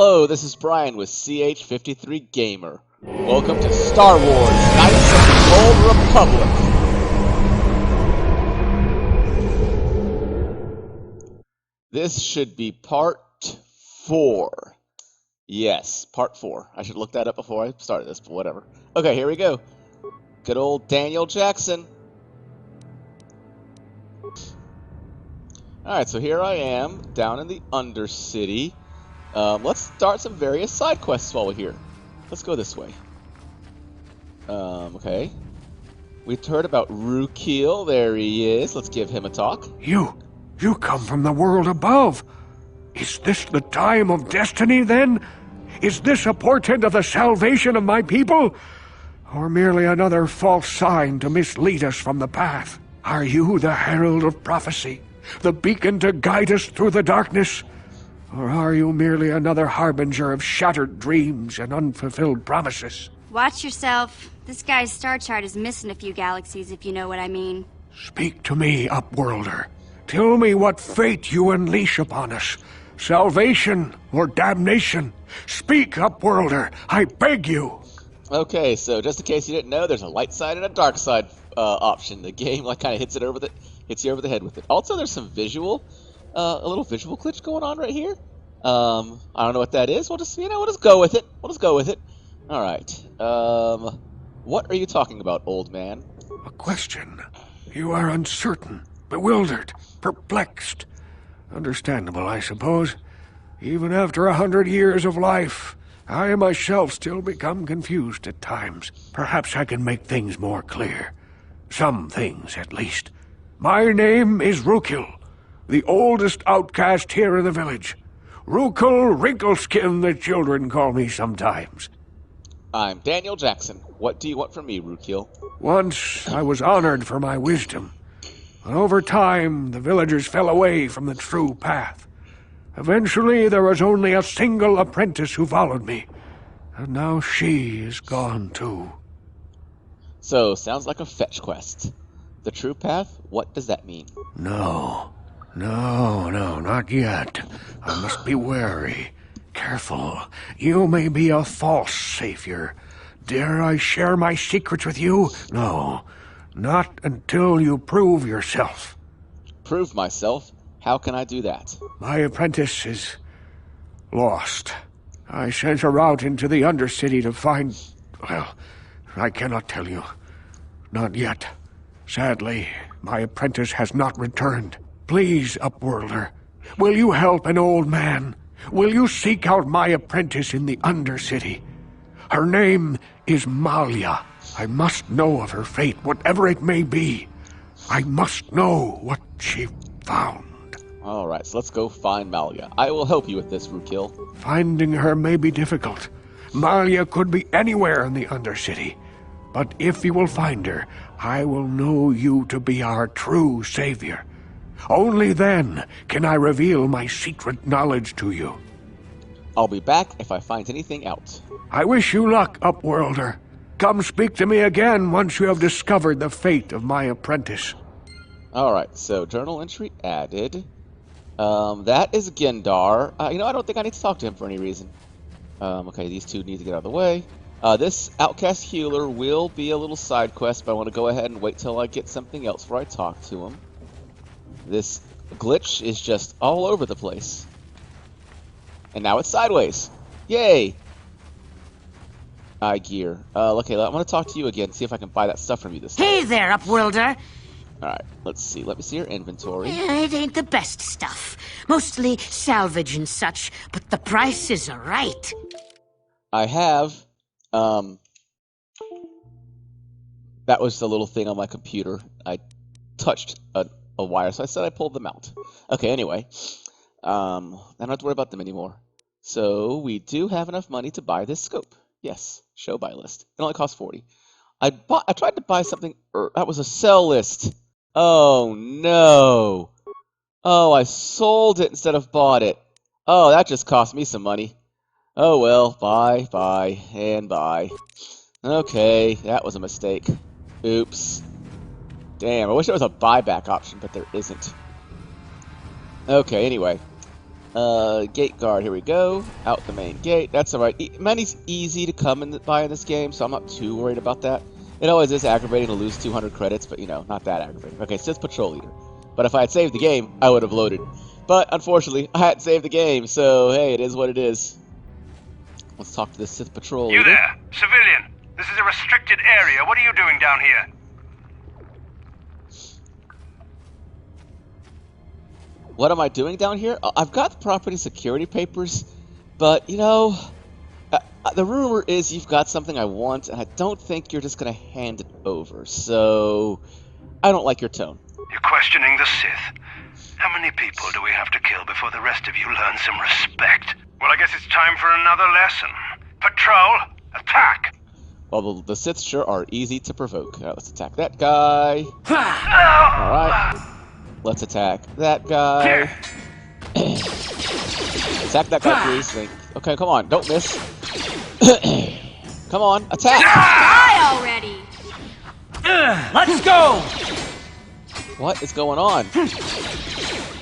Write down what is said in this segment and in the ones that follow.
Hello, this is Brian with CH53 Gamer. Welcome to Star Wars Knights of the Old Republic. This should be part 4. Yes, part 4. I should look that up before I started this, but whatever. Okay, here we go. Good old Daniel Jackson. Alright, so here I am, down in the Undercity. Let's start some various side quests while we're here. Let's go this way. Okay. We've heard about Rukil. There he is. Let's give him a talk. You come from the world above. Is this the time of destiny, then? Is this a portent of the salvation of my people? Or merely another false sign to mislead us from the path? Are you the herald of prophecy? The beacon to guide us through the darkness? Or are you merely another harbinger of shattered dreams and unfulfilled promises? Watch yourself. This guy's star chart is missing a few galaxies, if you know what I mean. Speak to me, Upworlder. Tell me what fate you unleash upon us. Salvation or damnation? Speak, Upworlder. I beg you. Okay, so just in case you didn't know, there's a light side and a dark side option. The game kind of hits you over the head with it. Also, there's some a little visual glitch going on right here. I don't know what that is. We'll just go with it. All right. What are you talking about, old man? A question. You are uncertain, bewildered, perplexed. Understandable, I suppose. Even after 100 years of life, I myself still become confused at times. Perhaps I can make things more clear. Some things, at least. My name is Rukil, the oldest outcast here in the village. Rukil Wrinkleskin, the children call me sometimes. I'm Daniel Jackson. What do you want from me, Rukil? Once I was honored for my wisdom, but over time the villagers fell away from the true path. Eventually there was only a single apprentice who followed me, and now she is gone too. So, sounds like a fetch quest. The true path? What does that mean? No, not yet. I must be wary. Careful. You may be a false savior. Dare I share my secrets with you? No, not until you prove yourself. Prove myself? How can I do that? My apprentice is lost. I sent her out into the Undercity to find... Well, I cannot tell you. Not yet. Sadly, my apprentice has not returned. Please, Upworlder, will you help an old man? Will you seek out my apprentice in the Undercity? Her name is Malia. I must know of her fate, whatever it may be. I must know what she found. Alright, so let's go find Malia. I will help you with this, Rukil. Finding her may be difficult. Malia could be anywhere in the Undercity. But if you will find her, I will know you to be our true savior. Only then can I reveal my secret knowledge to you. I'll be back if I find anything out. I wish you luck, Upworlder. Come speak to me again once you have discovered the fate of my apprentice. Alright, so journal entry added. That is Gendar. I don't think I need to talk to him for any reason. Okay, these two need to get out of the way. This Outcast Healer will be a little side quest, but I want to go ahead and wait till I get something else before I talk to him. This glitch is just all over the place. And now it's sideways. Yay! Eye gear. Okay, I'm going to talk to you again, see if I can buy that stuff from you this time. Hey there, Upworlder! Alright, let's see. Let me see your inventory. It ain't the best stuff. Mostly salvage and such, but the prices are right. I have, that was the little thing on my computer. I touched a wire, so I said I pulled them out. Okay, anyway. I don't have to worry about them anymore. So, we do have enough money to buy this scope. Yes, show buy list. It only costs 40. I tried to buy something, that was a sell list. Oh, no. Oh, I sold it instead of bought it. Oh, that just cost me some money. Oh, well, buy, and buy. Okay, that was a mistake. Oops. Damn, I wish there was a buyback option, but there isn't. Okay, anyway. Gate guard, here we go. Out the main gate. That's alright. Money's easy to come and buy in this game, so I'm not too worried about that. It always is aggravating to lose 200 credits, but you know, not that aggravating. Okay, Sith Patrol Leader. But if I had saved the game, I would have loaded. But unfortunately, I hadn't saved the game, so hey, it is what it is. Let's talk to the Sith Patrol Leader. You there, civilian. This is a restricted area. What are you doing down here? What am I doing down here? I've got the property security papers, but you know, the rumor is you've got something I want, and I don't think you're just gonna hand it over. So, I don't like your tone. You're questioning the Sith. How many people do we have to kill before the rest of you learn some respect? Well, I guess it's time for another lesson. Patrol, attack! Well, the Sith sure are easy to provoke. Let's attack that guy. Alright. Let's attack that guy. Attack that guy, please. Okay, come on. Don't miss. Come on. Attack! Die already! Let's go! What is going on?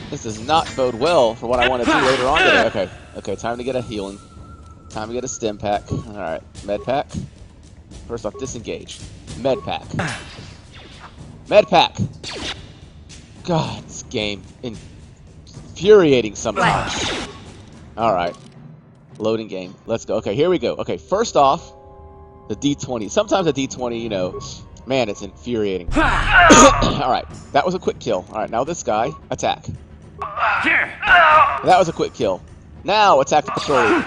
This does not bode well for what I want to do later on today. Okay. Okay, time to get a healing. Time to get a stim pack. Alright. Med pack. First off, disengage. Med pack. Med pack! God, this game infuriating sometimes. Alright. Loading game. Let's go. Okay, here we go. Okay, first off, the D20. Sometimes a D20, you know, man, it's infuriating. Alright, that was a quick kill. Alright, now this guy, attack. That was a quick kill. Now attack the patrol leader.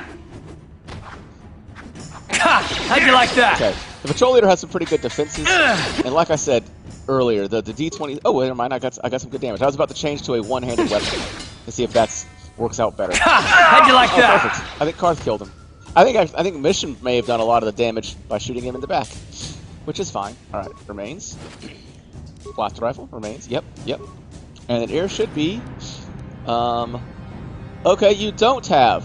How'd you like that? Okay, the patrol leader has some pretty good defenses, and like I said earlier, the D20. Oh, wait, never mind. I got some good damage. I was about to change to a one-handed weapon to see if that works out better. How'd you like that? Perfect. I think Karth killed him. I think Mission may have done a lot of the damage by shooting him in the back, which is fine. All right, remains. Blaster rifle remains. Yep. And then here should be. Okay, you don't have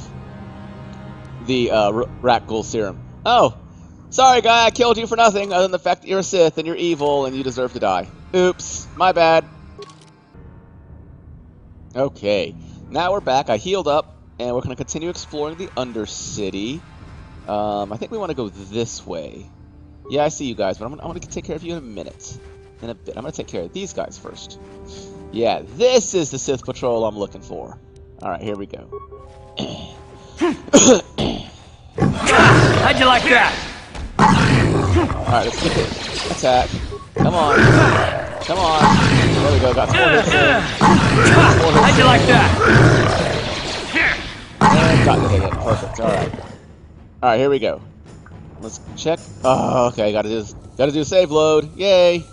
the Rat Ghoul Serum. Oh, sorry, guy. I killed you for nothing other than the fact that you're a Sith and you're evil and you deserve to die. Oops, my bad. Okay, now we're back. I healed up, and we're going to continue exploring the Undercity. I think we want to go this way. Yeah, I see you guys, but I'm going to take care of you in a minute. In a bit. I'm going to take care of these guys first. Yeah, this is the Sith Patrol I'm looking for. Alright, here we go. How'd you like that? Alright, let's get it. Attack. Come on. Come on. There we go. Got 4 hits in. How'd you like that? And got the hit in. Perfect. Alright. Alright, here we go. Let's check. Oh, okay. Gotta do save load. Yay.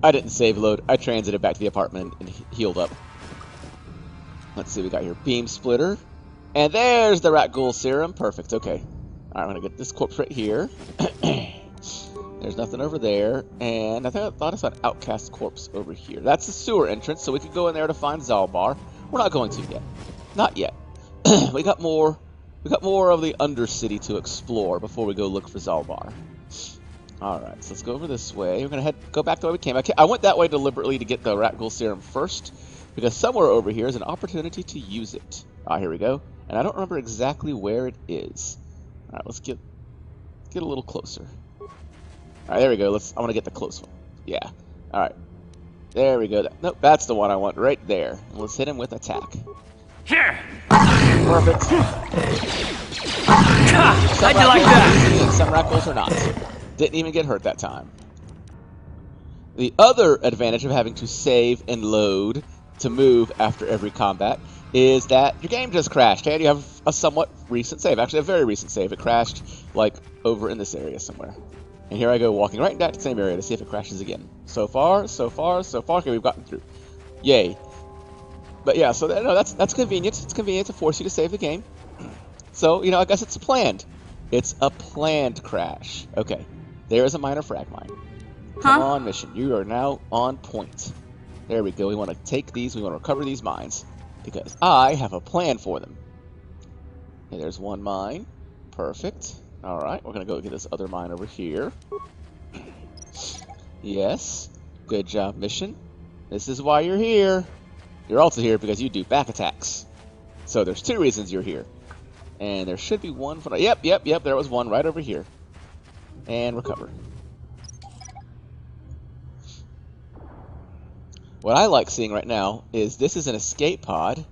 I didn't save load. I transited back to the apartment and healed up. Let's see what we got here. Beam splitter. And there's the Rat Ghoul Serum. Perfect. Okay. Alright, I'm going to get this corpse right here. There's nothing over there. And I thought I saw an outcast corpse over here. That's the sewer entrance, so we could go in there to find Zalbar. We're not going to yet. Not yet. We got more of the Undercity to explore before we go look for Zalbar. Alright, so let's go over this way. We're going to go back the way we came. I went that way deliberately to get the Rat Ghoul Serum first, because somewhere over here is an opportunity to use it. Ah, here we go. And I don't remember exactly where it is. Alright, let's get a little closer. Alright, there we go. I want to get the close one. Yeah. Alright. There we go. Nope, that's the one I want right there. And let's hit him with attack. Here. Perfect. How'd you like that? And some Rat Ghouls are not. Didn't even get hurt that time. The other advantage of having to save and load to move after every combat is that your game just crashed, and you have a somewhat recent save. Actually, a very recent save. It crashed, like, over in this area somewhere. And here I go, walking right back to the same area to see if it crashes again. So far. Okay, we've gotten through. Yay. But yeah, so no, that's convenient. It's convenient to force you to save the game. So, you know, I guess it's planned. It's a planned crash. Okay, there is a minor frag mine. Come on, mission. You are now on point. There we go. We want to take these. We want to recover these mines. Because I have a plan for them. Okay, there's one mine. Perfect. Alright, we're going to go get this other mine over here. Yes. Good job, mission. This is why you're here. You're also here because you do back attacks. So there's 2 reasons you're here. And there should be one for... Yep, there was one right over here. And recover. What I like seeing right now is this is an escape pod.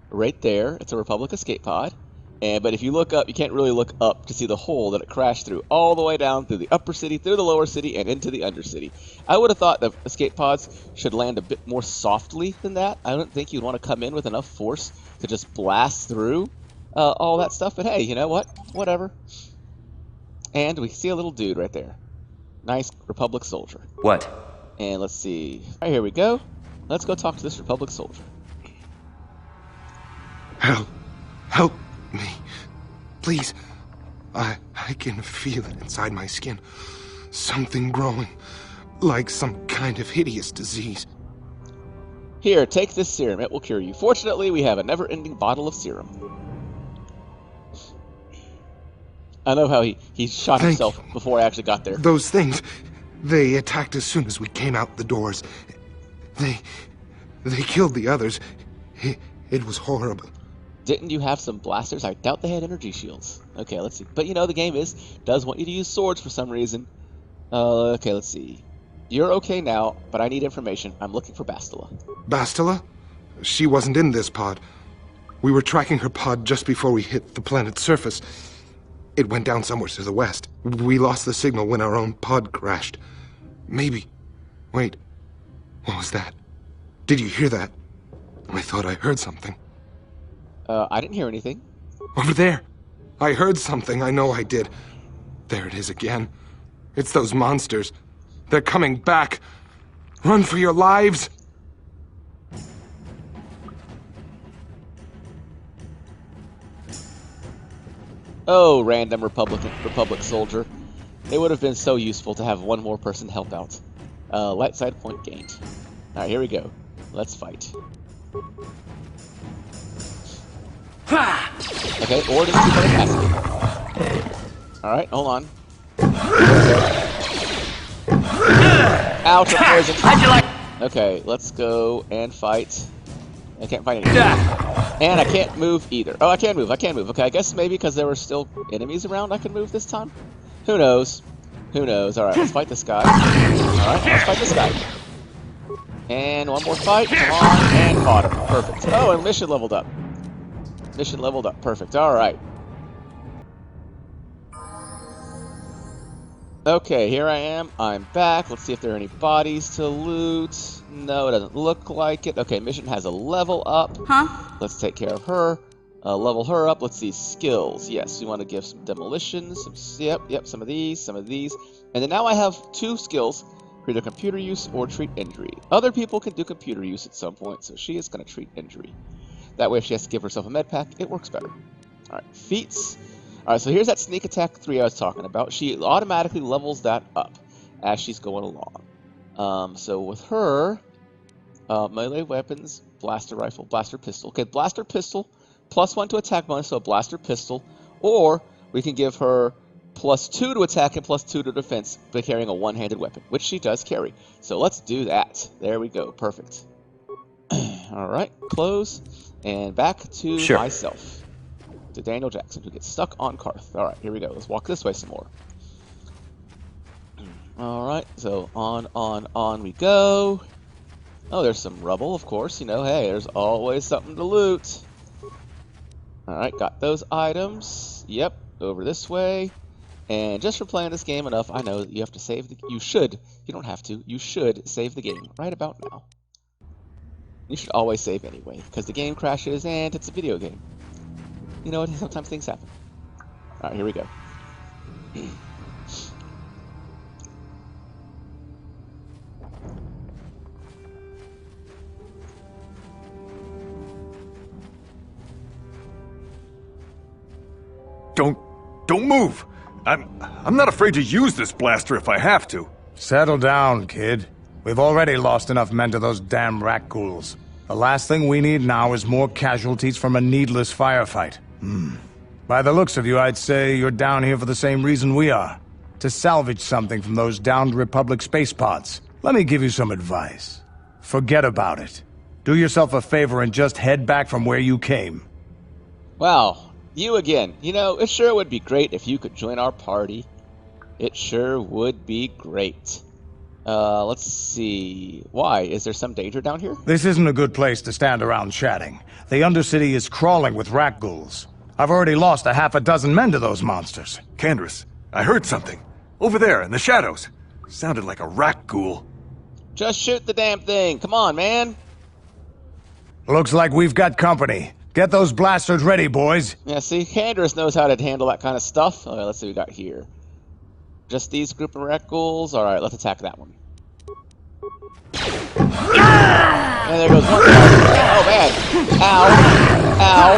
Right there. It's a Republic escape pod. But if you look up, you can't really look up to see the hole that it crashed through. All the way down through the upper city, through the lower city, and into the undercity. I would have thought the escape pods should land a bit more softly than that. I don't think you'd want to come in with enough force to just blast through all that stuff. But hey, you know what? Whatever. And we see a little dude right there. Nice Republic soldier. What? And let's see. All right, here we go. Let's go talk to this Republic soldier. Help me. Please. I can feel it inside my skin. Something growing. Like some kind of hideous disease. Here, take this serum. It will cure you. Fortunately, we have a never-ending bottle of serum. I know how he shot himself before I actually got there. Those things, they attacked as soon as we came out the doors. They killed the others. It was horrible. Didn't you have some blasters? I doubt they had energy shields. Okay, let's see. But you know, the game does want you to use swords for some reason. Okay, let's see. You're okay now, but I need information. I'm looking for Bastila. Bastila? She wasn't in this pod. We were tracking her pod just before we hit the planet's surface. It went down somewhere to the west. We lost the signal when our own pod crashed. Maybe. Wait. What was that? Did you hear that? I thought I heard something. I didn't hear anything. Over there. I heard something. I know I did. There it is again. It's those monsters. They're coming back. Run for your lives. Oh, random Republic soldier. It would have been so useful to have one more person help out. Light side point gained. Alright, here we go. Let's fight. Okay, orders to capacity. Alright, hold on. Ouch, I'm poisoned. How'd you like Okay, let's go and fight. I can't fight anything. that? And I can't move either. Oh, I can move. Okay, I guess maybe because there were still enemies around I could move this time? Who knows? Alright, let's fight this guy. Alright, let's fight this guy. And one more fight. Come on, and caught him. Perfect. Oh, and mission leveled up. Perfect. Alright. Okay, here I am. I'm back. Let's see if there are any bodies to loot. No, it doesn't look like it. Okay, mission has a level up. Huh? Let's take care of her. Level her up. Let's see, skills. Yes, we want to give some demolition. Yep, some of these. And then now I have 2 skills for either computer use or treat injury. Other people can do computer use at some point, so she is going to treat injury. That way if she has to give herself a med pack, it works better. Alright, feats. Alright, so here's that sneak attack 3 I was talking about. She automatically levels that up as she's going along. So with her, melee weapons, blaster rifle, blaster pistol. Okay, blaster pistol, +1 to attack bonus, so a blaster pistol. Or we can give her +2 to attack and +2 to defense by carrying a one-handed weapon, which she does carry. So let's do that. There we go, perfect. Alright, close, and back to myself. To Daniel Jackson, who gets stuck on Karth. Alright, here we go. Let's walk this way some more. Alright, so on we go. Oh, there's some rubble, of course. You know, hey, there's always something to loot. Alright, got those items. Yep, over this way. And just for playing this game enough, I know that you have to save the... You should. You don't have to. You should save the game right about now. You should always save anyway, because the game crashes and it's a video game. You know what? Sometimes things happen. Alright, here we go. Don't move! I'm not afraid to use this blaster if I have to. Settle down, kid. We've already lost enough men to those damn rat ghouls. The last thing we need now is more casualties from a needless firefight. By the looks of you, I'd say you're down here for the same reason we are. To salvage something from those downed Republic space pods. Let me give you some advice. Forget about it. Do yourself a favor and just head back from where you came. Wow, you again. You know, it sure would be great if you could join our party. It sure would be great. Let's see. Why? Is there some danger down here? This isn't a good place to stand around chatting. The Undercity is crawling with rat ghouls. I've already lost a half a dozen men to those monsters. Candace, I heard something. Over there, in the shadows. Sounded like a rat ghoul. Just shoot the damn thing. Come on, man. Looks like we've got company. Get those blasters ready, boys. Yeah, see, Candace knows how to handle that kind of stuff. Okay, let's see what we got here. Just these group of rat ghouls? Alright, let's attack that one. And there goes one guy. Oh, man. Ow. Ow.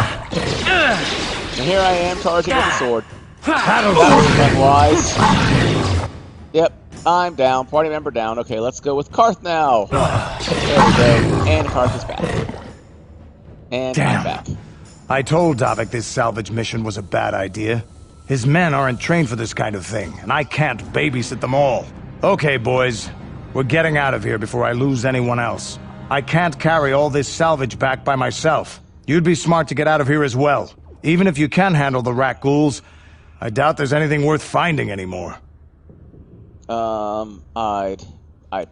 And here I am charging with the sword. That was unwise. Yep, I'm down. Party member down. Okay, let's go with Karth now. There we go. And Karth is back. And Damn. I'm back. I told Davik this salvage mission was a bad idea. His men aren't trained for this kind of thing, and I can't babysit them all. Okay, boys. We're getting out of here before I lose anyone else. I can't carry all this salvage back by myself. You'd be smart to get out of here as well. Even if you can handle the rat ghouls, I doubt there's anything worth finding anymore. I'd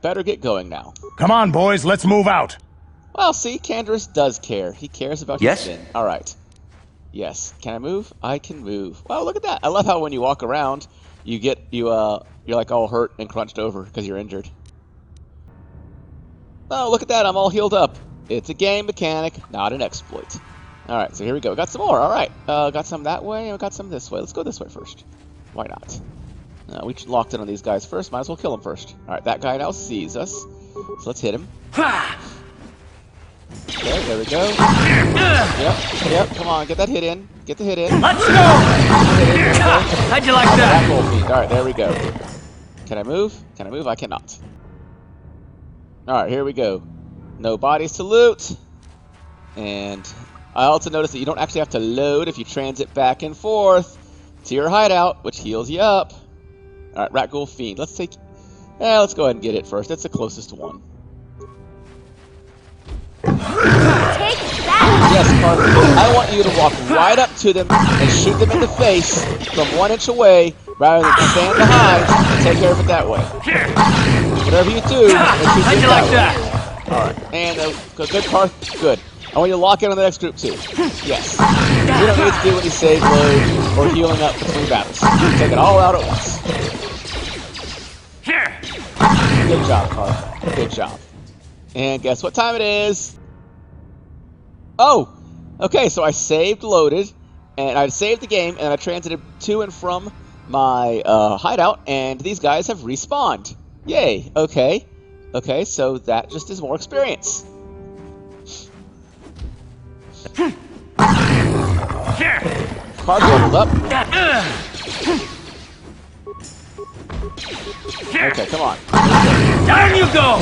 better get going now. Come on, boys, let's move out. Well, see, Candace does care. He cares about his men. All right. Yes. Can I move? I can move. Wow, look at that. I love how when you walk around, you're like all hurt and crunched over because you're injured. Oh, look at that. I'm all healed up. It's a game mechanic, not an exploit. All right, so here we go. Got some more. All right. Got some that way and got some this way. Let's go this way first. Why not? We locked in on these guys first. Might as well kill them first. All right, that guy now sees us. So let's hit him. Okay, there we go. Yep, come on, get that hit in. Get the hit in. Let's go! How'd you like that? Alright, there we go. Can I move? Can I move? I cannot. Alright, here we go. No bodies to loot. And I also noticed that you don't actually have to load if you transit back and forth to your hideout, which heals you up. Alright, Rat Ghoul Fiend. Let's go ahead and get it first. That's the closest one. Take that! Yes, Carter. I want you to walk right up to them and shoot them in the face from 1 inch away rather than stand behind and take care of it that way. Whatever you do, how'd you like that? Alright, and good, Carth. Good. I want you to lock in on the next group too. Yes. You don't need to do any save load or healing up between battles. Take it all out at once. Good job, Carth. Good job. And guess what time it is? Oh! Okay, so I saved, loaded, and I saved the game, and I transited to and from my hideout, and these guys have respawned. Yay, okay. Okay, so that just is more experience. Card leveled up. Okay, come on. Down you go!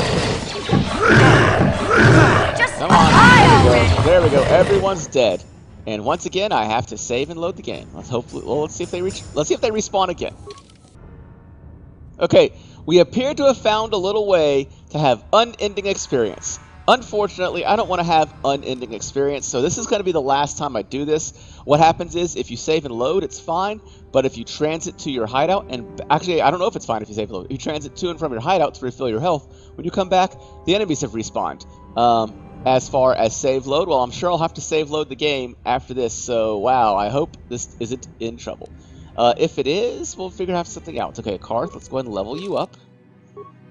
Come on. There we go. Everyone's dead. And once again, I have to save and load the game. Let's see if they respawn again. Okay, we appear to have found a little way to have unending experience. Unfortunately, I don't want to have unending experience, so this is going to be the last time I do this. What happens is, if you save and load, it's fine, but if you transit to your hideout, and actually, I don't know if it's fine if you save and load. If you transit to and from your hideout to refill your health, when you come back, the enemies have respawned. As far as save load, well, I'm sure I'll have to save load the game after this, so wow, I hope this isn't in trouble. If it is, we'll figure out something out. Okay, Karth, let's go ahead and level you up.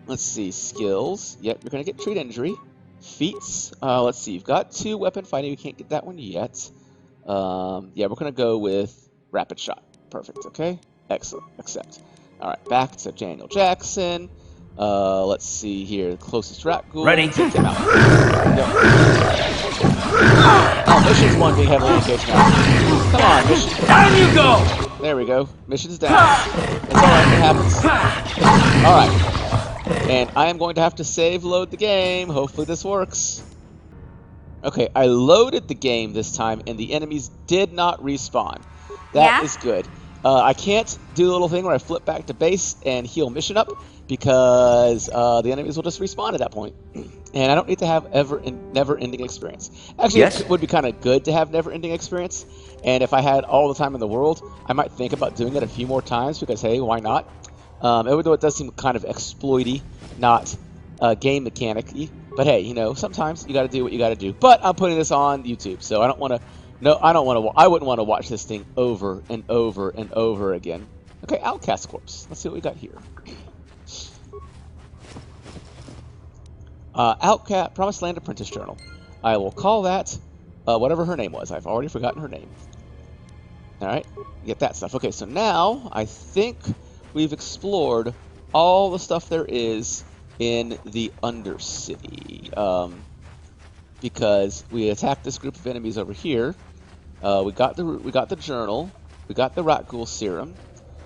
Let's see, skills. Yep, you're going to get treat injury. Feats. Let's see, you've got 2 weapon fighting. You can't get that one yet. Yeah, we're going to go with rapid shot. Perfect, okay? Excellent, accept. Alright, back to Daniel Jackson. Let's see here. The closest rat ghoul. Ready? Take him out. Yep. Oh, mission's 1 being heavily engaged now. Come on, mission. Down you go! There we go. Mission's down. It's alright, it happens. Alright. And I am going to have to save load the game. Hopefully this works. Okay, I loaded the game this time, and the enemies did not respawn. That is good. I can't do the little thing where I flip back to base and heal mission up because the enemies will just respawn at that point. And I don't need to have never-ending experience. Actually, Yes? it would be kind of good to have never-ending experience. And if I had all the time in the world, I might think about doing it a few more times because, hey, why not? Even though it does seem kind of exploity, not game mechanic-y. But hey, you know, sometimes you got to do what you got to do. But I'm putting this on YouTube, so I don't want to. No, I don't want to. I wouldn't want to watch this thing over and over and over again. Okay, Outcast Corpse. Let's see what we got here. Outcast Promised Land Apprentice Journal. I will call that whatever her name was. I've already forgotten her name. All right, get that stuff. Okay, so now I think we've explored all the stuff there is in the Undercity, because we attacked this group of enemies over here. We got the journal. We got the rat ghoul serum.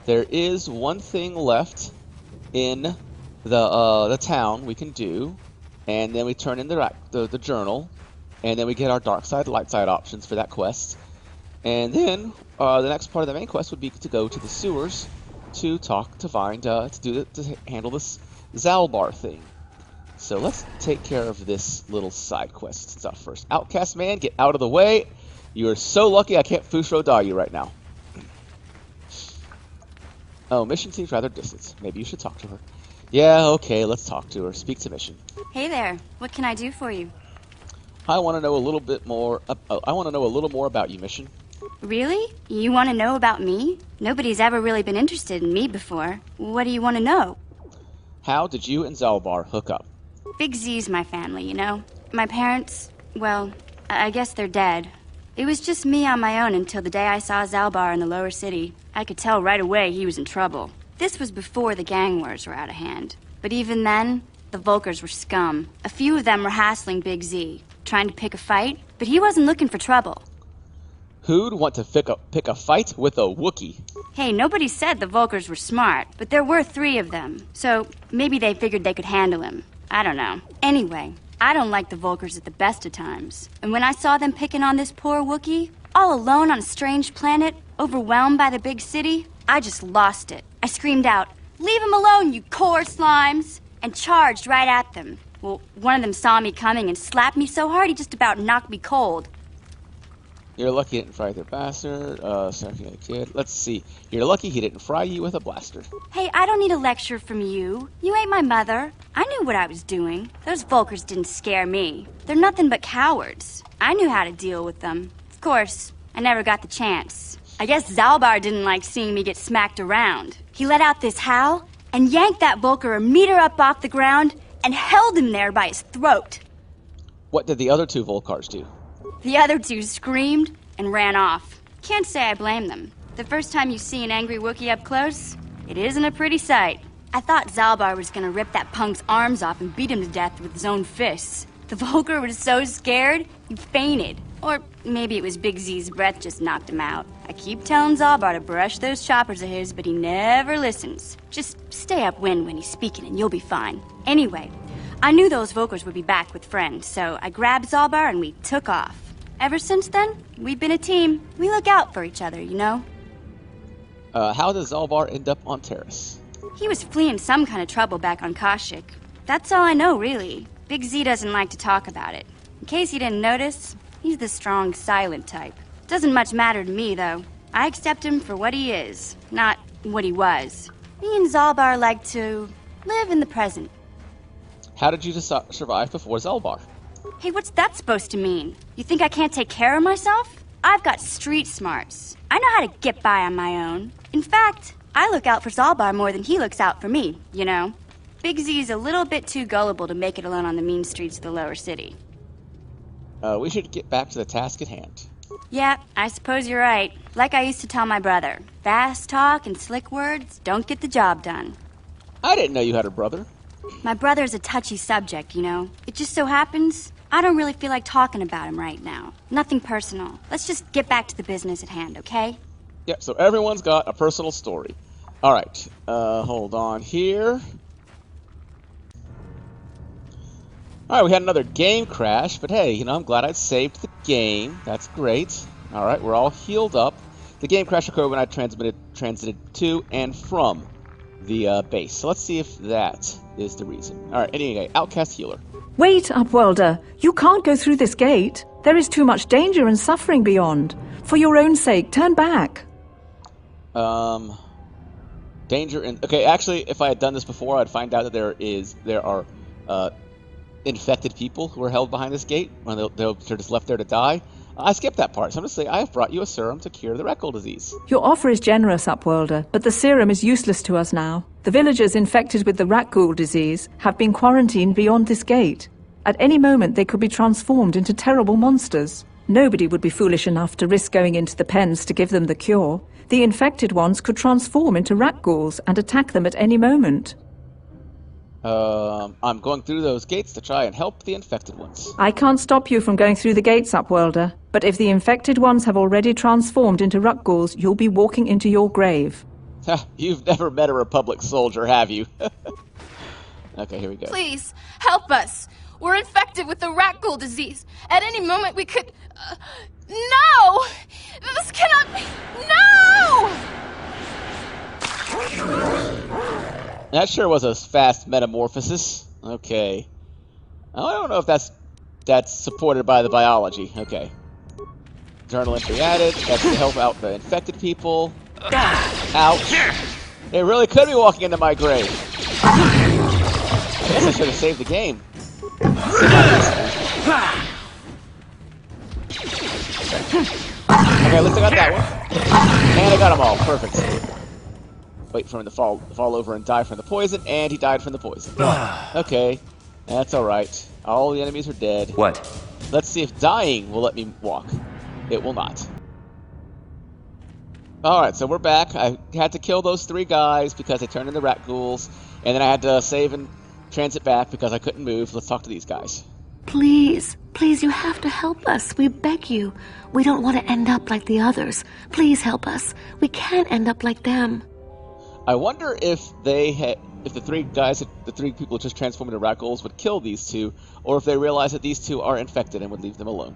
There is one thing left in the town we can do, and then we turn in the journal, and then we get our dark side, light side options for that quest. And then the next part of the main quest would be to go to the sewers to handle this Zalbar thing. So let's take care of this little side quest stuff first. Outcast man, get out of the way. You are so lucky I can't Fushro die you right now. Oh, Mission seems rather distant. Maybe you should talk to her. Yeah, okay, let's talk to her. Speak to Mission. Hey there. What can I do for you? I want to know a little bit more. I want to know a little more about you, Mission. Really? You want to know about me? Nobody's ever really been interested in me before. What do you want to know? How did you and Zalbar hook up? Big Z's my family, you know? My parents, well, I guess they're dead. It was just me on my own until the day I saw Zalbar in the lower city. I could tell right away he was in trouble. This was before the gang wars were out of hand. But even then, the Volkers were scum. A few of them were hassling Big Z, trying to pick a fight, but he wasn't looking for trouble. Who'd want to pick a fight with a Wookiee? Hey, nobody said the Volkers were smart, but there were 3 of them. So maybe they figured they could handle him. I don't know. Anyway, I don't like the Volkers at the best of times. And when I saw them picking on this poor Wookiee, all alone on a strange planet, overwhelmed by the big city, I just lost it. I screamed out, "Leave him alone, you core slimes!" and charged right at them. Well, one of them saw me coming and slapped me so hard he just about knocked me cold. You're lucky he didn't fry the bastard. Sorry, kid. Let's see. You're lucky he didn't fry you with a blaster. Hey, I don't need a lecture from you. You ain't my mother. I knew what I was doing. Those Volkers didn't scare me. They're nothing but cowards. I knew how to deal with them. Of course, I never got the chance. I guess Zalbar didn't like seeing me get smacked around. He let out this howl and yanked that Volker a meter up off the ground and held him there by his throat. What did the other 2 Volkars do? The other 2 screamed and ran off. Can't say I blame them. The first time you see an angry Wookiee up close, it isn't a pretty sight. I thought Zalbar was gonna rip that punk's arms off and beat him to death with his own fists. The Volker was so scared, he fainted. Or maybe it was Big Z's breath just knocked him out. I keep telling Zalbar to brush those choppers of his, but he never listens. Just stay upwind when he's speaking and you'll be fine. Anyway, I knew those Volkers would be back with friends, so I grabbed Zalbar and we took off. Ever since then, we've been a team. We look out for each other, you know? How does Zalbar end up on Taris? He was fleeing some kind of trouble back on Kashyyyk. That's all I know, really. Big Z doesn't like to talk about it. In case you didn't notice, he's the strong, silent type. Doesn't much matter to me, though. I accept him for what he is, not what he was. Me and Zalbar like to live in the present. How did you survive before Zalbar? Hey, what's that supposed to mean? You think I can't take care of myself? I've got street smarts. I know how to get by on my own. In fact, I look out for Zalbar more than he looks out for me, you know? Big Z's a little bit too gullible to make it alone on the mean streets of the lower city. We should get back to the task at hand. Yeah, I suppose you're right. Like I used to tell my brother, fast talk and slick words don't get the job done. I didn't know you had a brother. My brother's a touchy subject, you know? It just so happens I don't really feel like talking about him right now. Nothing personal. Let's just get back to the business at hand, okay? Yeah, so everyone's got a personal story. Alright, hold on here. Alright, we had another game crash, but hey, you know, I'm glad I saved the game. That's great. Alright, we're all healed up. The game crash occurred when I transited to and from the base. So let's see if that is the reason. Alright, anyway, Outcast Healer. Wait, Upworlder. You can't go through this gate. There is too much danger and suffering beyond. For your own sake, turn back. Danger and... Okay, actually, if I had done this before, I'd find out that there are infected people who are held behind this gate when they're just left there to die. I skipped that part, so I'm going to say I have brought you a serum to cure the Rectal disease. Your offer is generous, Upworlder, but the serum is useless to us now. The villagers infected with the rat ghoul disease have been quarantined beyond this gate. At any moment they could be transformed into terrible monsters. Nobody would be foolish enough to risk going into the pens to give them the cure. The infected ones could transform into rat ghouls and attack them at any moment. I'm going through those gates to try and help the infected ones. I can't stop you from going through the gates, Upworlder, but if the infected ones have already transformed into rat ghouls, you'll be walking into your grave. You've never met a Republic soldier, have you? Okay, here we go. Please, help us. We're infected with the rat ghoul disease. At any moment we could... No! This cannot be... No! That sure was a fast metamorphosis. Okay. I don't know if that's supported by the biology. Okay. Journal entry added. That's to help out the infected people. Ouch. They really could be walking into my grave. I guess I should have saved the game. Okay, at least I got that one. And I got them all. Perfect. Wait for him to fall over and die from the poison, and he died from the poison. Okay, that's alright. All the enemies are dead. What? Let's see if dying will let me walk. It will not. Alright, so we're back. I had to kill those 3 guys because they turned into rat ghouls, and then I had to save and transit back because I couldn't move. Let's talk to these guys. Please, please, you have to help us. We beg you. We don't want to end up like the others. Please help us. We can't end up like them. I wonder if if the 3 guys, the 3 people just transformed into rat ghouls would kill these 2, or if they realize that these 2 are infected and would leave them alone.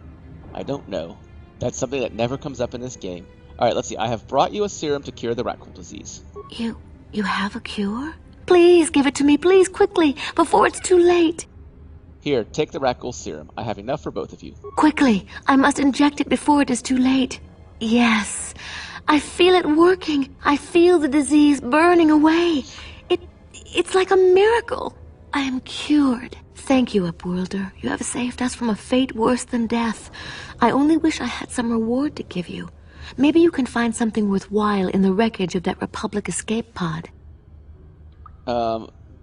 I don't know. That's something that never comes up in this game. Alright, let's see. I have brought you a serum to cure the rat ghoul disease. You have a cure? Please give it to me, please, quickly, before it's too late. Here, take the rat ghoul serum. I have enough for both of you. Quickly, I must inject it before it is too late. Yes, I feel it working. I feel the disease burning away. It's like a miracle. I am cured. Thank you, Upworlder. You have saved us from a fate worse than death. I only wish I had some reward to give you. Maybe you can find something worthwhile in the wreckage of that Republic escape pod.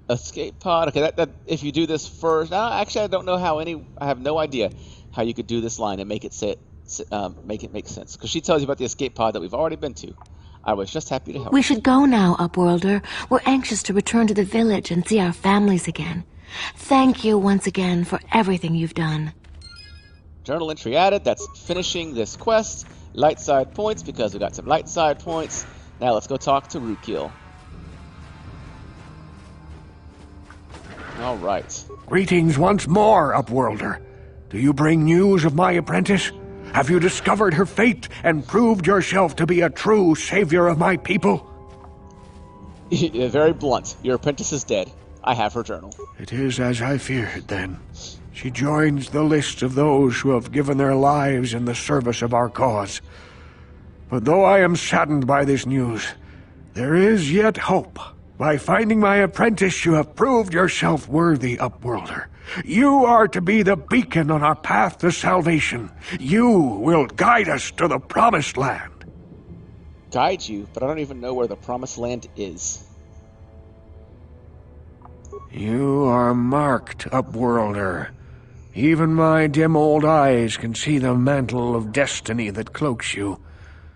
Escape pod? Okay, that if you do this first... actually, I don't know how I have no idea how you could do this line and make it make sense. Because she tells you about the escape pod that we've already been to. I was just happy to help. We should go now, Upworlder. We're anxious to return to the village and see our families again. Thank you once again for everything you've done. Journal entry added. That's finishing this quest. Light side points because we got some light side points. Now let's go talk to Rookil. All right. Greetings once more, Upworlder. Do you bring news of my apprentice? Have you discovered her fate and proved yourself to be a true savior of my people? Very blunt. Your apprentice is dead. I have her journal. It is as I feared, then. She joins the list of those who have given their lives in the service of our cause. But though I am saddened by this news, there is yet hope. By finding my apprentice, you have proved yourself worthy, Upworlder. You are to be the beacon on our path to salvation. You will guide us to the Promised Land. Guide you? But I don't even know where the Promised Land is. You are marked, Upworlder. Even my dim old eyes can see the mantle of destiny that cloaks you.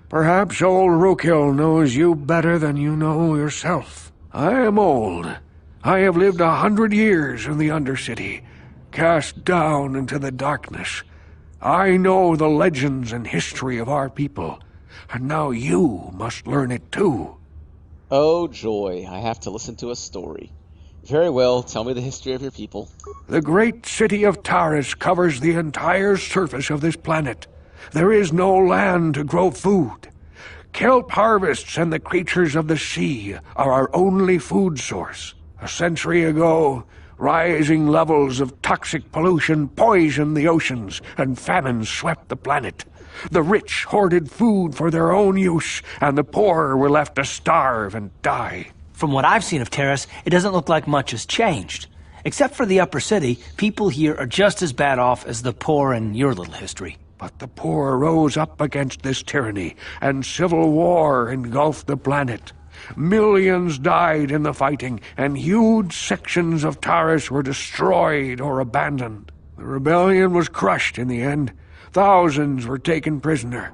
Perhaps old Rookil knows you better than you know yourself. I am old. I have lived 100 years in the Undercity, cast down into the darkness. I know the legends and history of our people, and now you must learn it too. Oh joy, I have to listen to a story. Very well, tell me the history of your people. The great city of Taris covers the entire surface of this planet. There is no land to grow food. Kelp harvests and the creatures of the sea are our only food source. A century ago, rising levels of toxic pollution poisoned the oceans, and famine swept the planet. The rich hoarded food for their own use, and the poor were left to starve and die. From what I've seen of Taris, it doesn't look like much has changed. Except for the upper city, people here are just as bad off as the poor in your little history. But the poor rose up against this tyranny, and civil war engulfed the planet. Millions died in the fighting, and huge sections of Taris were destroyed or abandoned. The rebellion was crushed in the end. Thousands were taken prisoner.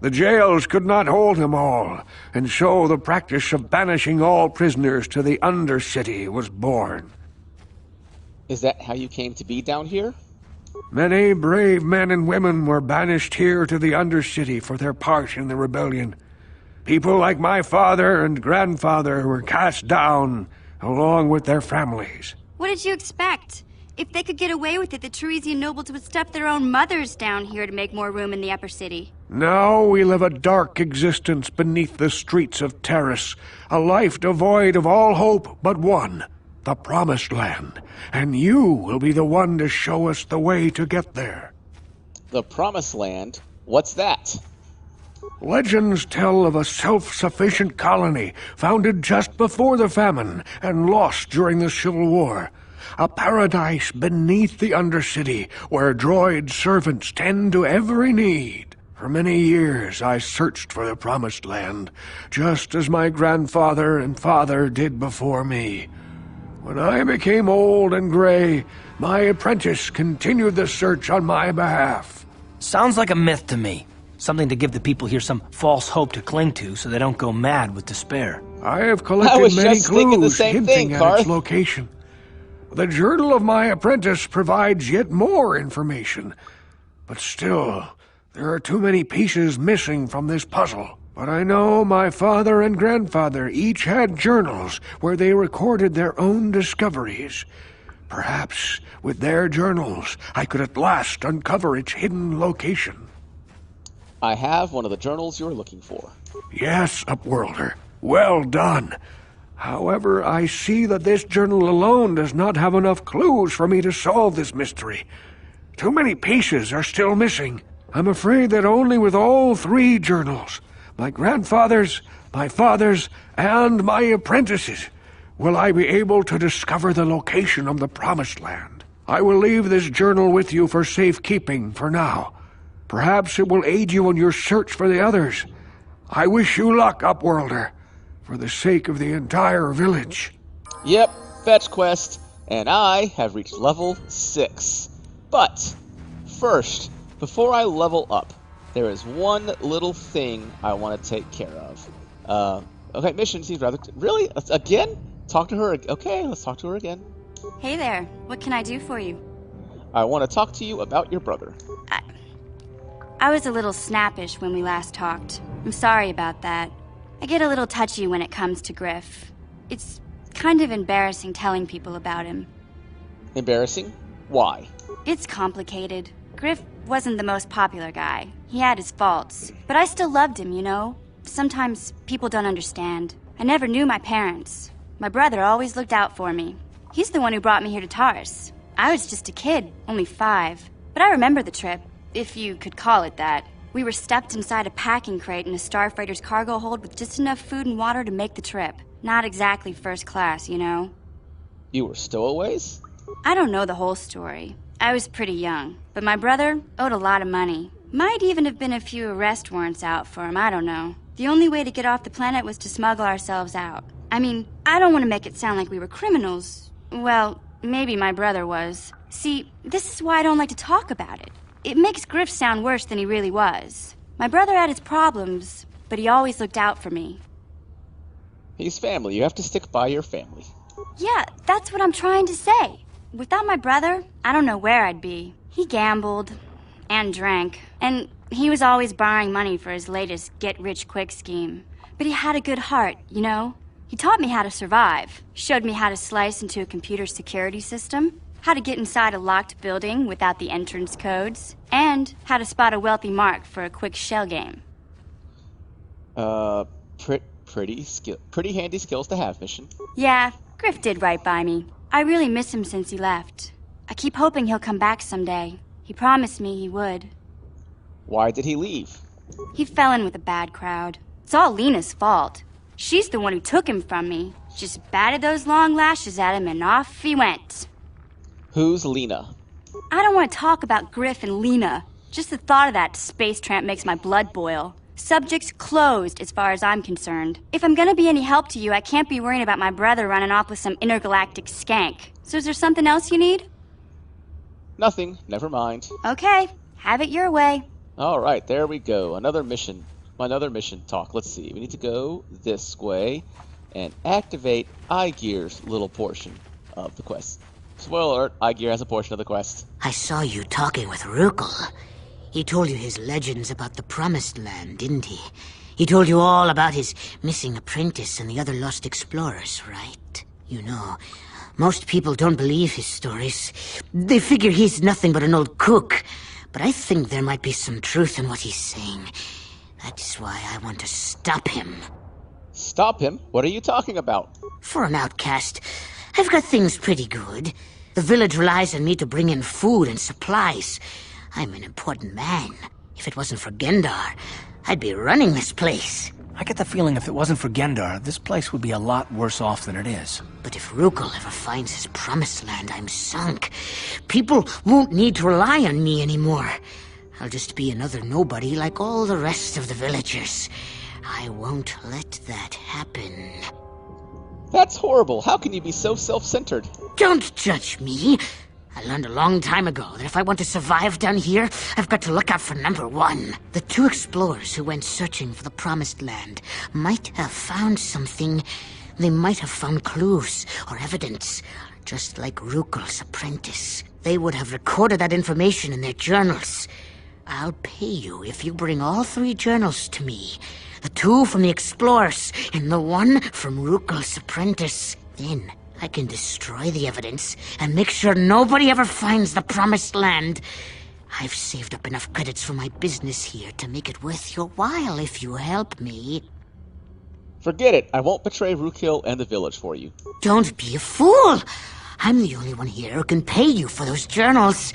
The jails could not hold them all, and so the practice of banishing all prisoners to the Undercity was born. Is that how you came to be down here? Many brave men and women were banished here to the Undercity for their part in the rebellion. People like my father and grandfather were cast down, along with their families. What did you expect? If they could get away with it, the Teresian nobles would step their own mothers down here to make more room in the upper city. Now we live a dark existence beneath the streets of Taris, a life devoid of all hope but one, the Promised Land, and you will be the one to show us the way to get there. The Promised Land? What's that? Legends tell of a self-sufficient colony founded just before the famine and lost during the Civil War. A paradise beneath the Undercity where droid servants tend to every need. For many years I searched for the Promised Land, just as my grandfather and father did before me. When I became old and gray, my apprentice continued the search on my behalf. Sounds like a myth to me. Something to give the people here some false hope to cling to so they don't go mad with despair. I have collected many clues hinting at its location. The journal of my apprentice provides yet more information. But still, there are too many pieces missing from this puzzle. But I know my father and grandfather each had journals where they recorded their own discoveries. Perhaps, with their journals, I could at last uncover its hidden location. I have one of the journals you're looking for. Yes, Upworlder. Well done. However, I see that this journal alone does not have enough clues for me to solve this mystery. Too many pieces are still missing. I'm afraid that only with all three journals, my grandfather's, my father's, and my apprentice's, will I be able to discover the location of the Promised Land. I will leave this journal with you for safekeeping for now. Perhaps it will aid you in your search for the others. I wish you luck, Upworlder, for the sake of the entire village. Yep, fetch quest, and I have reached level 6. But, first, before I level up, there is one little thing I want to take care of. Okay, mission seems rather... Really? Again? Talk to her... Okay, let's talk to her again. Hey there, what can I do for you? I want to talk to you about your brother. I was a little snappish when we last talked. I'm sorry about that. I get a little touchy when it comes to Griff. It's kind of embarrassing telling people about him. Embarrassing? Why? It's complicated. Griff wasn't the most popular guy. He had his faults. But I still loved him, you know? Sometimes people don't understand. I never knew my parents. My brother always looked out for me. He's the one who brought me here to Taris. I was just a kid, only 5. But I remember the trip. If you could call it that. We were stuffed inside a packing crate in a starfreighter's cargo hold with just enough food and water to make the trip. Not exactly first class, you know? You were stowaways? I don't know the whole story. I was pretty young, but my brother owed a lot of money. Might even have been a few arrest warrants out for him, I don't know. The only way to get off the planet was to smuggle ourselves out. I mean, I don't want to make it sound like we were criminals. Well, maybe my brother was. See, this is why I don't like to talk about it. It makes Griff sound worse than he really was. My brother had his problems, but he always looked out for me. He's family. You have to stick by your family. Yeah, that's what I'm trying to say. Without my brother, I don't know where I'd be. He gambled and drank, and he was always borrowing money for his latest get-rich-quick scheme. But he had a good heart, you know? He taught me how to survive, showed me how to slice into a computer security system, how to get inside a locked building without the entrance codes, and how to spot a wealthy mark for a quick shell game. Uh, pretty handy skills to have, mission. Yeah, Griff did right by me. I really miss him since he left. I keep hoping he'll come back someday. He promised me he would. Why did he leave? He fell in with a bad crowd. It's all Lena's fault. She's the one who took him from me. Just batted those long lashes at him and off he went. Who's Lena? I don't want to talk about Griff and Lena. Just the thought of that space tramp makes my blood boil. Subject's closed as far as I'm concerned. If I'm gonna be any help to you, I can't be worrying about my brother running off with some intergalactic skank. So is there something else you need? Nothing. Never mind. Okay, have it your way. Alright, there we go. Another mission talk. Let's see. We need to go this way and activate iGear's little portion of the quest. Spoiler alert, iGear has a portion of the quest. I saw you talking with Rukel. He told you his legends about the Promised Land, didn't he? He told you all about his missing apprentice and the other lost explorers, right? You know, most people don't believe his stories. They figure he's nothing but an old cook. But I think there might be some truth in what he's saying. That's why I want to stop him. Stop him? What are you talking about? For an outcast, I've got things pretty good. The village relies on me to bring in food and supplies. I'm an important man. If it wasn't for Gendar, I'd be running this place. I get the feeling if it wasn't for Gendar, this place would be a lot worse off than it is. But if Rukel ever finds his Promised Land, I'm sunk. People won't need to rely on me anymore. I'll just be another nobody like all the rest of the villagers. I won't let that happen. That's horrible. How can you be so self-centered? Don't judge me. I learned a long time ago that if I want to survive down here, I've got to look out for number one. The two explorers who went searching for the Promised Land might have found something. They might have found clues or evidence, just like Rukel's apprentice. They would have recorded that information in their journals. I'll pay you if you bring all 3 journals to me. The 2 from the explorers and the 1 from Rukel's apprentice. Then I can destroy the evidence and make sure nobody ever finds the Promised Land. I've saved up enough credits for my business here to make it worth your while if you help me. Forget it. I won't betray Rukel and the village for you. Don't be a fool. I'm the only one here who can pay you for those journals.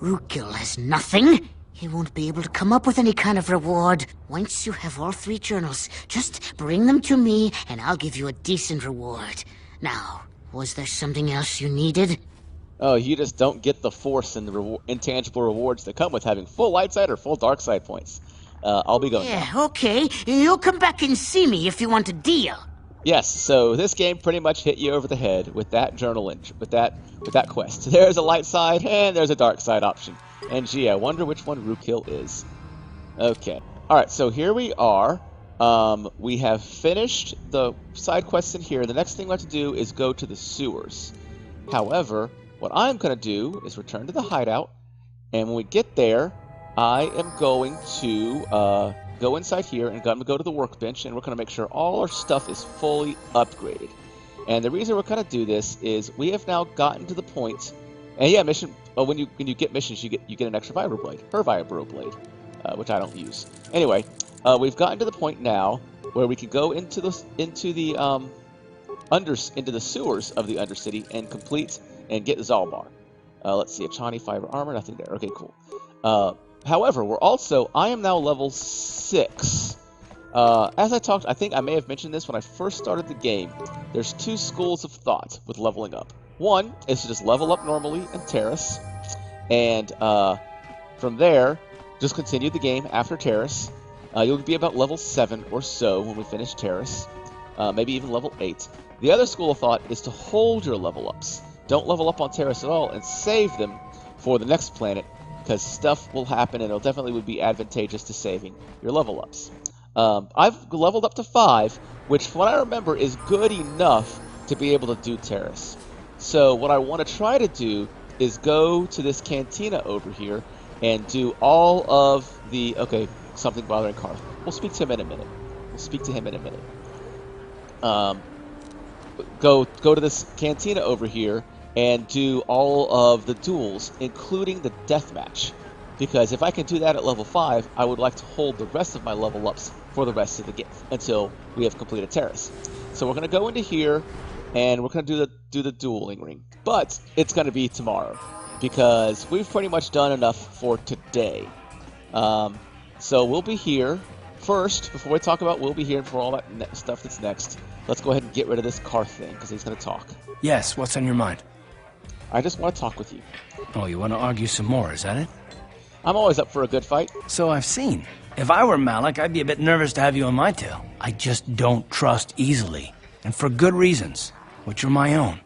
Rukel has nothing. He won't be able to come up with any kind of reward. Once you have all 3 journals, just bring them to me and I'll give you a decent reward. Now, was there something else you needed? Oh, you just don't get the force and the intangible rewards that come with having full light side or full dark side points. I'll be going now. Okay. You'll come back and see me if you want a deal. Yes, so this game pretty much hit you over the head with that journal with that quest. There's a light side and there's a dark side option. And gee, I wonder which one Rukel is. Okay. Alright, so here we are. We have finished the side quests in here. The next thing we have to do is go to the sewers. However, what I'm going to do is return to the hideout. And when we get there, I am going to go inside here and I'm going to go to the workbench. And we're going to make sure all our stuff is fully upgraded. And the reason we're going to do this is we have now gotten to the point... And yeah, mission. Oh, when you get missions, you get an extra vibro blade, her vibro blade, which I don't use. Anyway, we've gotten to the point now where we can go into the sewers of the Undercity and complete and get Zalbar. Let's see, a Chani fiber armor, nothing there. Okay, cool. However, I am now level 6. As I talked, I think I may have mentioned this when I first started the game. There's 2 schools of thought with leveling up. One is to just level up normally in Taris, and from there, just continue the game after Taris. You'll be about level 7 or so when we finish Taris, maybe even level 8. The other school of thought is to hold your level ups. Don't level up on Taris at all and save them for the next planet, because stuff will happen and it definitely would be advantageous to saving your level ups. I've leveled up to 5, which from what I remember is good enough to be able to do Taris. So what I want to try to do is go to this cantina over here and do all of the... Okay, something bothering Carl. We'll speak to him in a minute. Go to this cantina over here and do all of the duels, including the deathmatch. Because if I can do that at level 5, I would like to hold the rest of my level ups for the rest of the game until we have completed Taris. So we're going to go into here, and we're going to do the dueling ring. But it's going to be tomorrow, because we've pretty much done enough for today. So we'll be here first, before we talk about we'll be here for all that stuff that's next. Let's go ahead and get rid of this Karth thing, because he's going to talk. Yes, what's on your mind? I just want to talk with you. Oh, you want to argue some more, is that it? I'm always up for a good fight. So I've seen. If I were Malik, I'd be a bit nervous to have you on my tail. I just don't trust easily. And for good reasons, which are my own.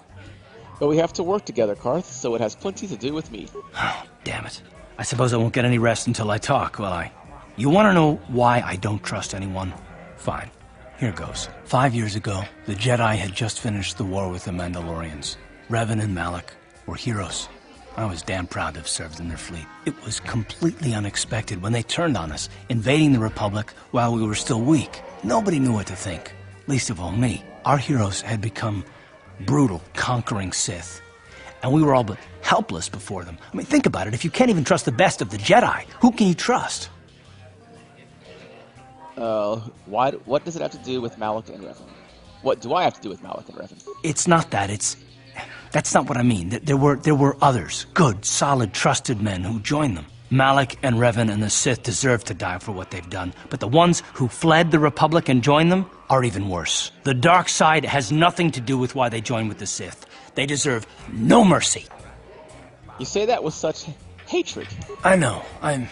But we have to work together, Karth, so it has plenty to do with me. Oh, damn it. I suppose I won't get any rest until I talk, will I? You want to know why I don't trust anyone? Fine. Here goes. 5 years ago, the Jedi had just finished the war with the Mandalorians. Revan and Malik were heroes. I was damn proud to have served in their fleet. It was completely unexpected when they turned on us, invading the Republic while we were still weak. Nobody knew what to think, least of all me. Our heroes had become brutal, conquering Sith, and we were all but helpless before them. I mean, think about it. If you can't even trust the best of the Jedi, who can you trust? What does it have to do with Malik and Revan? What do I have to do with Malik and Revan? It's not that. That's not what I mean. There were others, good, solid, trusted men who joined them. Malik and Revan and the Sith deserve to die for what they've done, but the ones who fled the Republic and joined them are even worse. The dark side has nothing to do with why they joined with the Sith. They deserve no mercy. You say that with such hatred. I know. And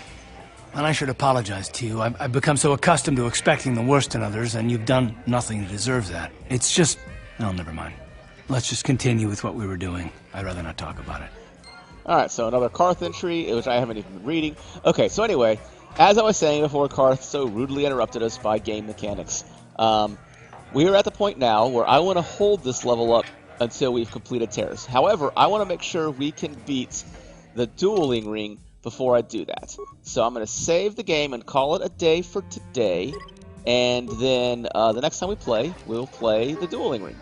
I should apologize to you. I've become so accustomed to expecting the worst in others, and you've done nothing to deserve that. It's just... Oh, never mind. Let's just continue with what we were doing. I'd rather not talk about it. Alright, so another Karth entry, which I haven't even been reading. Okay, so anyway, as I was saying before Karth so rudely interrupted us by game mechanics, we are at the point now where I want to hold this level up until we've completed Taris. However, I want to make sure we can beat the dueling ring before I do that. So I'm going to save the game and call it a day for today, and then the next time we play, we'll play the dueling ring.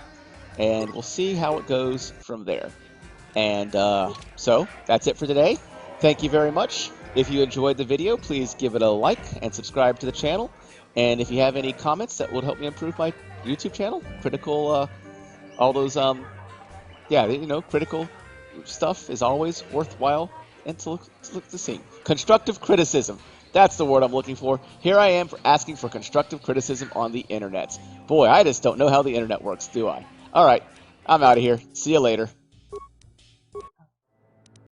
And we'll see how it goes from there. And so, that's it for today. Thank you very much. If you enjoyed the video, please give it a like and subscribe to the channel. And if you have any comments that would help me improve my YouTube channel, critical, all those, critical stuff is always worthwhile and to look to see. Constructive criticism. That's the word I'm looking for. Here I am for asking for constructive criticism on the internet. Boy, I just don't know how the internet works, do I? Alright, I'm out of here. See you later.